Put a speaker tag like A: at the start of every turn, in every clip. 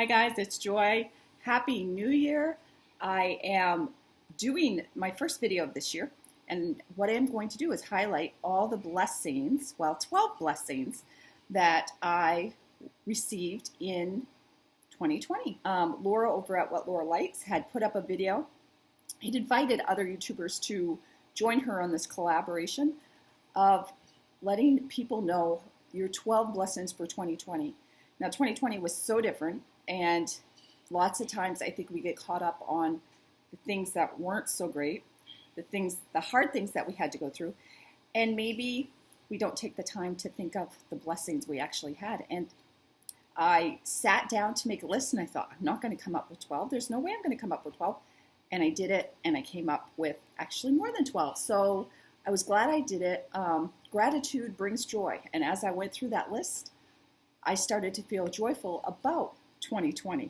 A: Hi guys, it's Joy. Happy New Year. I am doing my first video of this year, and what I'm going to do is highlight all the blessings, 12 blessings that I received in 2020. Laura over at What Laura Likes had put up a video. He'd invited other YouTubers to join her on this collaboration of letting people know your 12 blessings for 2020. Now, 2020 was so different, and lots of times I think we get caught up on the things that weren't so great, the hard things that we had to go through, and maybe we don't take the time to think of the blessings we actually had. And I sat down to make a list, and I thought, I'm not going to come up with 12. There's no way I'm going to come up with 12. And I did it, and I came up with actually more than 12. So I was glad I did it. Gratitude brings joy. And as I went through that list, I started to feel joyful about 2020.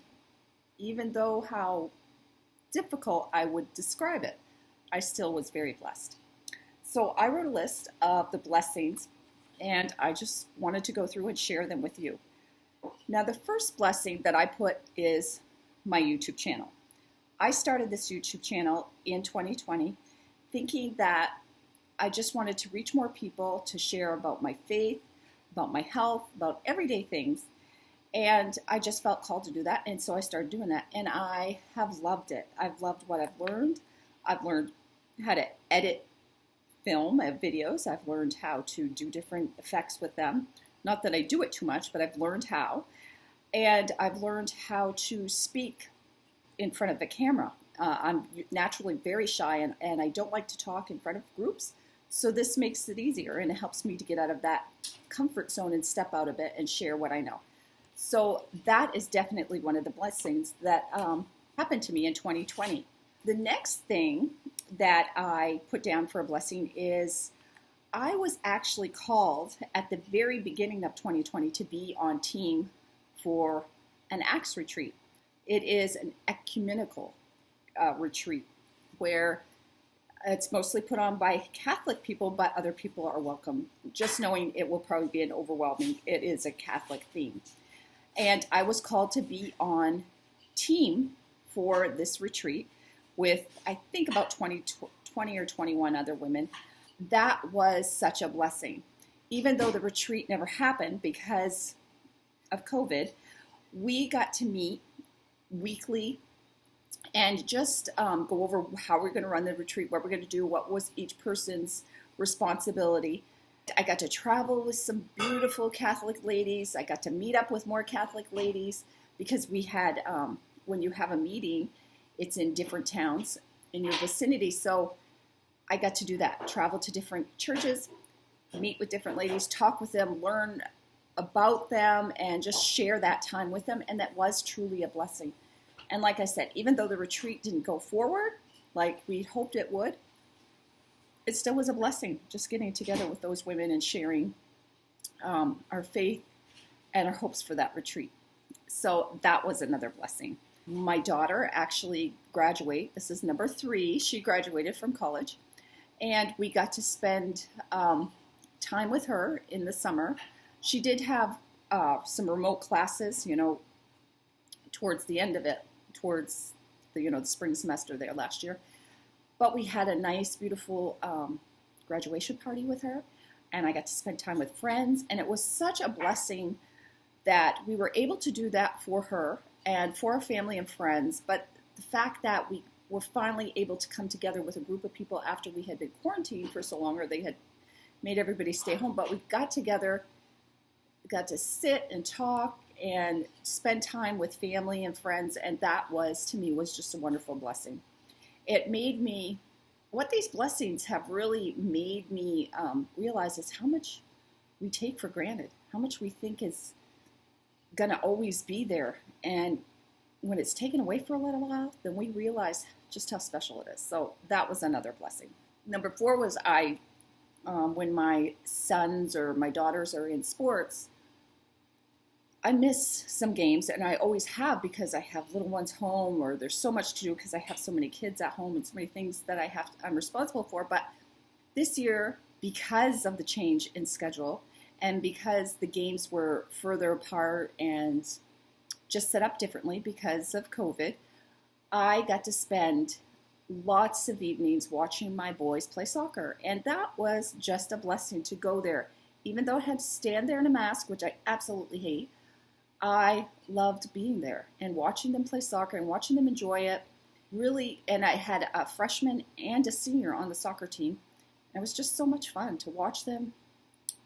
A: Even though how difficult I would describe it, I still was very blessed. So I wrote a list of the blessings, and I just wanted to go through and share them with you. Now, the first blessing that I put is my YouTube channel. I started this YouTube channel in 2020 thinking that I just wanted to reach more people, to share about my faith, about my health, about everyday things. And I just felt called to do that. And so I started doing that. And I have loved it. I've loved what I've learned. I've learned how to edit film videos. I've learned how to do different effects with them. Not that I do it too much, but I've learned how. And I've learned how to speak in front of the camera. I'm naturally very shy, and I don't like to talk in front of groups. So this makes it easier, and it helps me to get out of that comfort zone and step out a bit and share what I know. So that is definitely one of the blessings that happened to me in 2020. The next thing that I put down for a blessing is I was actually called at the very beginning of 2020 to be on team for an ACTS retreat. It is an ecumenical retreat where it's mostly put on by Catholic people, but other people are welcome. Just knowing it will probably be an overwhelming, it is a Catholic theme. And I was called to be on team for this retreat with, I think, about 20 or 21 other women. That was such a blessing. Even though the retreat never happened because of COVID, we got to meet weekly and just go over how we're going to run the retreat, what we're going to do, what was each person's responsibility. I got to travel with some beautiful Catholic ladies. I got to meet up with more Catholic ladies because we had, when you have a meeting, it's in different towns in your vicinity. So I got to do that, travel to different churches, meet with different ladies, talk with them, learn about them, and just share that time with them. And that was truly a blessing. And like I said, even though the retreat didn't go forward like we hoped it would, it still was a blessing just getting together with those women and sharing our faith and our hopes for that retreat. So that was another blessing. My daughter actually graduated. This is number 3. She graduated from college, and we got to spend time with her in the summer. She did have some remote classes, towards the end of it, towards the spring semester there last year. But we had a nice, beautiful graduation party with her, and I got to spend time with friends, and it was such a blessing that we were able to do that for her and for our family and friends. But the fact that we were finally able to come together with a group of people after we had been quarantined for so long, or they had made everybody stay home, but we got together, got to sit and talk and spend time with family and friends, and that was, to me, was just a wonderful blessing. It made me, what these blessings have really made me realize is how much we take for granted, how much we think is going to always be there. And when it's taken away for a little while, then we realize just how special it is. So that was another blessing. Number 4 was when my sons or my daughters are in sports, I miss some games, and I always have because I have little ones home, or there's so much to do because I have so many kids at home and so many things that I'm responsible for. But this year, because of the change in schedule and because the games were further apart and just set up differently because of COVID. I got to spend lots of evenings watching my boys play soccer, and that was just a blessing to go there. Even though I had to stand there in a mask, which I absolutely hate, I loved being there and watching them play soccer and watching them enjoy it. Really, and I had a freshman and a senior on the soccer team. It was just so much fun to watch them,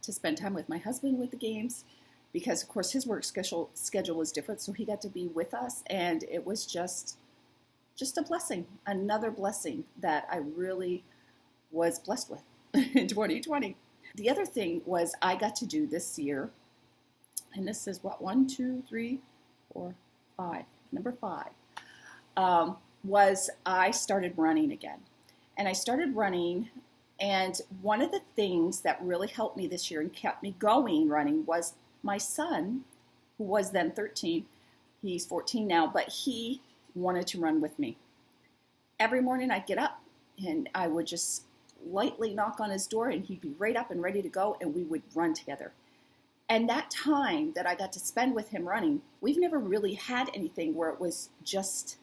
A: to spend time with my husband with the games, because of course his work schedule was different, so he got to be with us, and it was just a blessing, another blessing that I really was blessed with in 2020. The other thing was I got to do this year, and this is what, 1, 2, 3, 4, 5, number 5, was I started running again. And I started running, and one of the things that really helped me this year and kept me going running was my son, who was then 13, he's 14 now, but he wanted to run with me. Every morning I'd get up and I would just lightly knock on his door and he'd be right up and ready to go, and we would run together. And that time that I got to spend with him running, we've never really had anything where it was just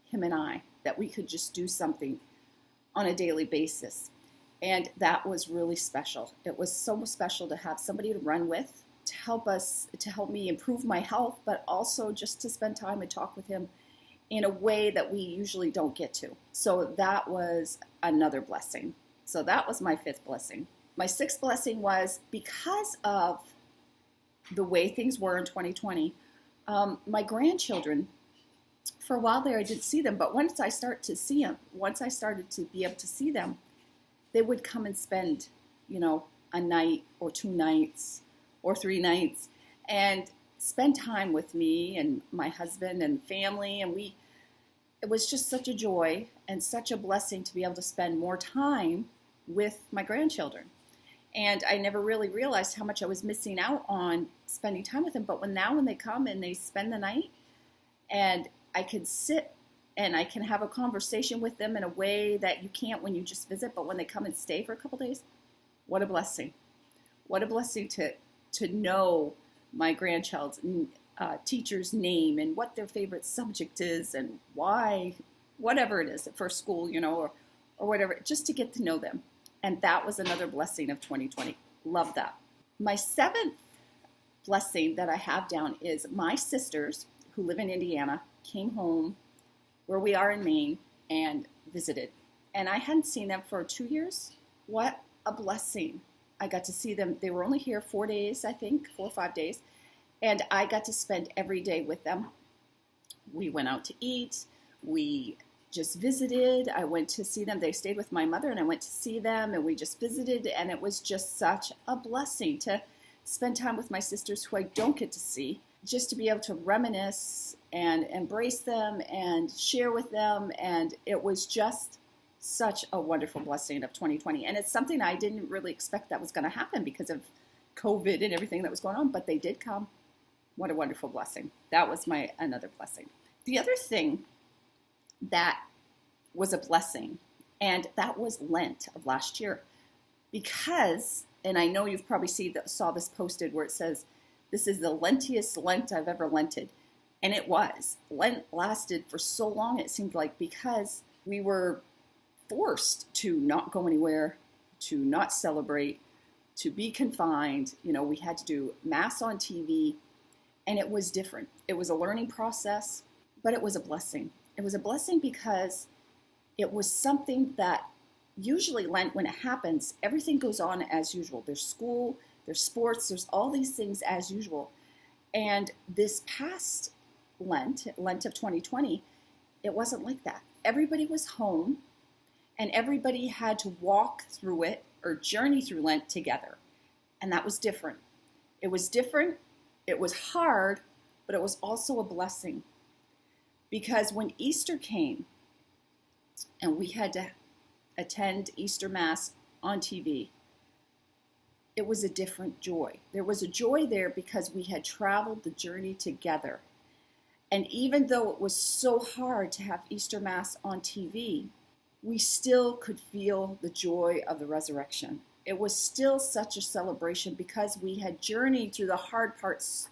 A: him and I, that we could just do something on a daily basis. And that was really special. It was so special to have somebody to run with, to help me improve my health, but also just to spend time and talk with him in a way that we usually don't get to. So that was another blessing. So that was my 5th blessing. My 6th blessing was, because of the way things were in 2020, my grandchildren, for a while there I didn't see them, but once I started to be able to see them, they would come and spend, a night or 2 nights or 3 nights and spend time with me and my husband and family. And it was just such a joy and such a blessing to be able to spend more time with my grandchildren. And I never really realized how much I was missing out on spending time with them. But when they come and they spend the night, and I can sit and I can have a conversation with them in a way that you can't when you just visit, but when they come and stay for a couple days, what a blessing. What a blessing to know my grandchild's teacher's name and what their favorite subject is and why, whatever it is for school, or whatever, just to get to know them. And that was another blessing of 2020. Love that. My 7th blessing that I have down is my sisters, who live in Indiana, came home where we are in Maine and visited. And I hadn't seen them for 2 years. What a blessing. I got to see them. They were only here 4 days, I think, 4 or 5 days. And I got to spend every day with them. We went out to eat. We just visited. I went to see them. They stayed with my mother, and I went to see them, and we just visited. And it was just such a blessing to spend time with my sisters, who I don't get to see, just to be able to reminisce and embrace them and share with them. And it was just such a wonderful blessing of 2020. And it's something I didn't really expect that was going to happen because of COVID and everything that was going on, but they did come. What a wonderful blessing. That was my another blessing. The other thing that was a blessing, and that was Lent of last year, because, and I know you've probably saw this posted where it says, this is the lentiest Lent I've ever lented. And it was. Lent lasted for so long, it seemed like, because we were forced to not go anywhere, to not celebrate, to be confined. We had to do Mass on TV, and it was different. It was a learning process, but it was a blessing. It was a blessing because it was something that usually Lent, when it happens, everything goes on as usual. There's school, there's sports, there's all these things as usual. And this past Lent of 2020, it wasn't like that. Everybody was home, and everybody had to walk through it or journey through Lent together. And that was different. It was different. It was hard, but it was also a blessing. Because when Easter came and we had to attend Easter Mass on TV, it was a different joy. There was a joy there because we had traveled the journey together. And even though it was so hard to have Easter Mass on TV, we still could feel the joy of the resurrection. It was still such a celebration because we had journeyed through the hard parts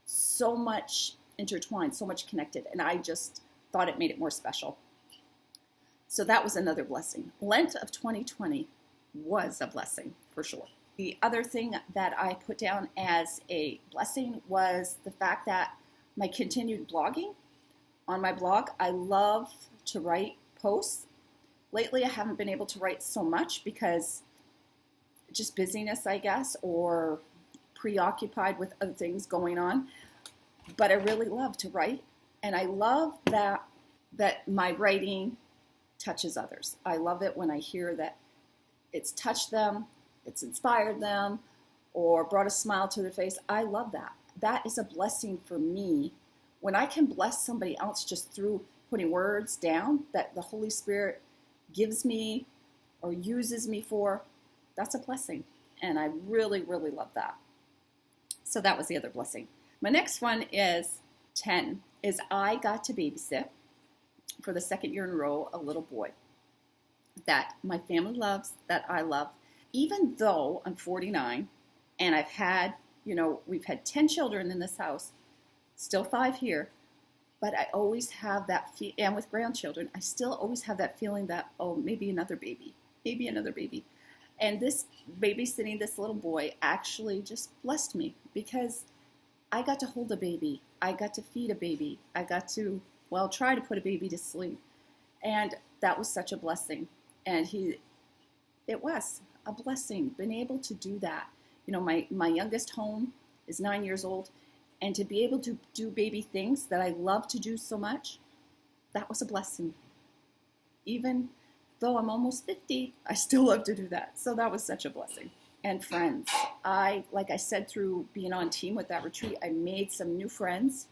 A: so much intertwined, so much connected, and I just thought it made it more special. So that was another blessing. Lent of 2020 was a blessing for sure. The other thing that I put down as a blessing was the fact that my continued blogging. On my blog, I love to write posts. Lately, I haven't been able to write so much because just busyness, I guess, or preoccupied with other things going on. But I really love to write, and I love that my writing touches others. I love it when I hear that it's touched them, it's inspired them, or brought a smile to their face. I love that. That is a blessing for me. When I can bless somebody else just through putting words down that the Holy Spirit gives me or uses me for, that's a blessing. And I really, really love that. So that was the other blessing. My next one is 10, is I got to babysit for the second year in a row a little boy that my family loves, that I love. Even though I'm 49 and I've had, we've had 10 children in this house, still 5 here, but I always have that, and with grandchildren, I still always have that feeling that, oh, maybe another baby. And this babysitting this little boy actually just blessed me because I got to hold a baby. I got to feed a baby. I got to, try to put a baby to sleep. And that was such a blessing. And it was a blessing, being able to do that. My youngest home is 9 years old, and to be able to do baby things that I love to do so much, that was a blessing. Even though I'm almost 50, I still love to do that. So that was such a blessing. And friends, like I said, through being on team with that retreat, I made some new friends.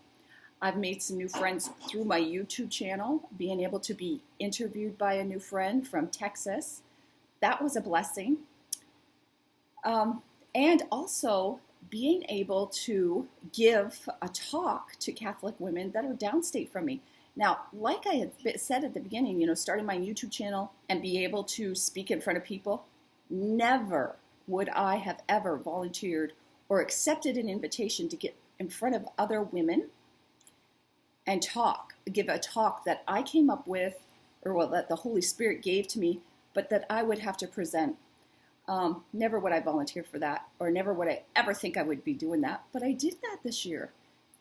A: I've made some new friends through my YouTube channel, being able to be interviewed by a new friend from Texas. That was a blessing. And also being able to give a talk to Catholic women that are downstate from me. Now, like I had said at the beginning, starting my YouTube channel and be able to speak in front of people, never would I have ever volunteered or accepted an invitation to get in front of other women and give a talk that I came up with, or that the Holy Spirit gave to me, but that I would have to present. Never would I volunteer for that, or never would I ever think I would be doing that, but I did that this year.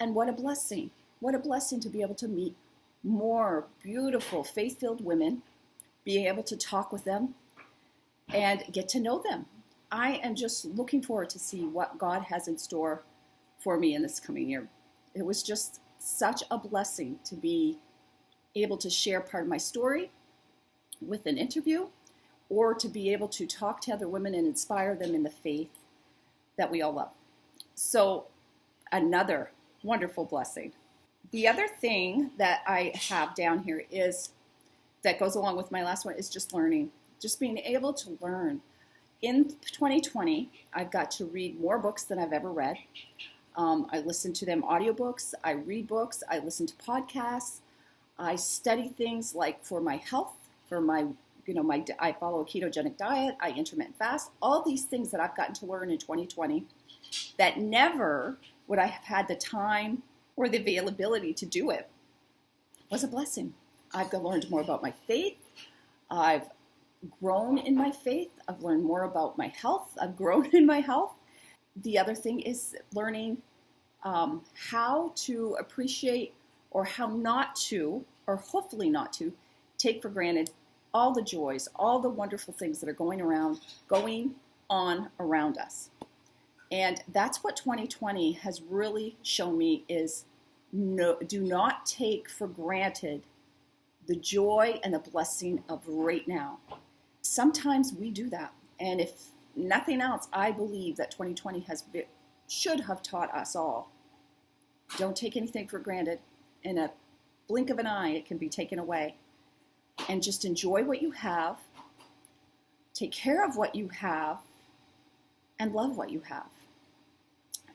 A: And what a blessing. What a blessing to be able to meet more beautiful, faith-filled women, being able to talk with them and get to know them. I am just looking forward to see what God has in store for me in this coming year. It was just such a blessing to be able to share part of my story with an interview, or to be able to talk to other women and inspire them in the faith that we all love. So another wonderful blessing. The other thing that I have down here that goes along with my last one is just learning, just being able to learn. In 2020, I've got to read more books than I've ever read. I listen to them audiobooks, I read books, I listen to podcasts, I study things like for my health, for my I follow a ketogenic diet, I intermittent fast, all these things that I've gotten to learn in 2020 that never would I have had the time or the availability to do it, was a blessing. I've learned more about my faith. I've grown in my faith. I've learned more about my health. I've grown in my health. The other thing is learning how to appreciate, or how not to, or hopefully not to, take for granted all the joys, all the wonderful things that are going on around us. And that's what 2020 has really shown me is do not take for granted the joy and the blessing of right now. Sometimes we do that. And if nothing else, I believe that 2020 should have taught us all. Don't take anything for granted. In a blink of an eye, it can be taken away. And just enjoy what you have, take care of what you have, and love what you have.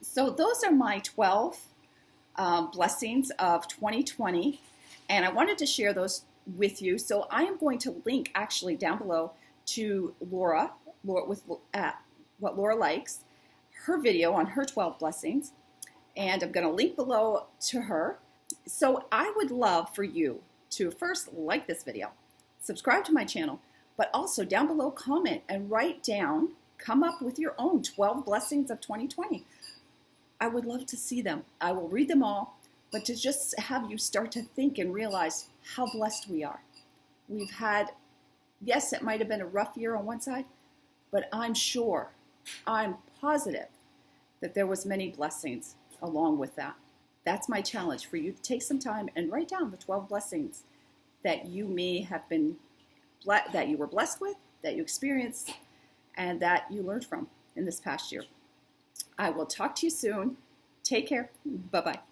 A: So those are my 12 blessings of 2020, and I wanted to share those with you. So I am going to link actually down below to Laura with what Laura likes, her video on her 12 blessings. and I'm going to link below to her. So I would love for you to first like this video, subscribe to my channel, but also down below comment and write down, come up with your own 12 blessings of 2020. I would love to see them. I will read them all, but to just have you start to think and realize how blessed we are. We've had, yes, it might have been a rough year on one side, but I'm sure, I'm positive that there was many blessings along with that. That's my challenge for you to take some time and write down the 12 blessings that you may have been, that you were blessed with, that you experienced, and that you learned from in this past year. I will talk to you soon. Take care. Bye-bye.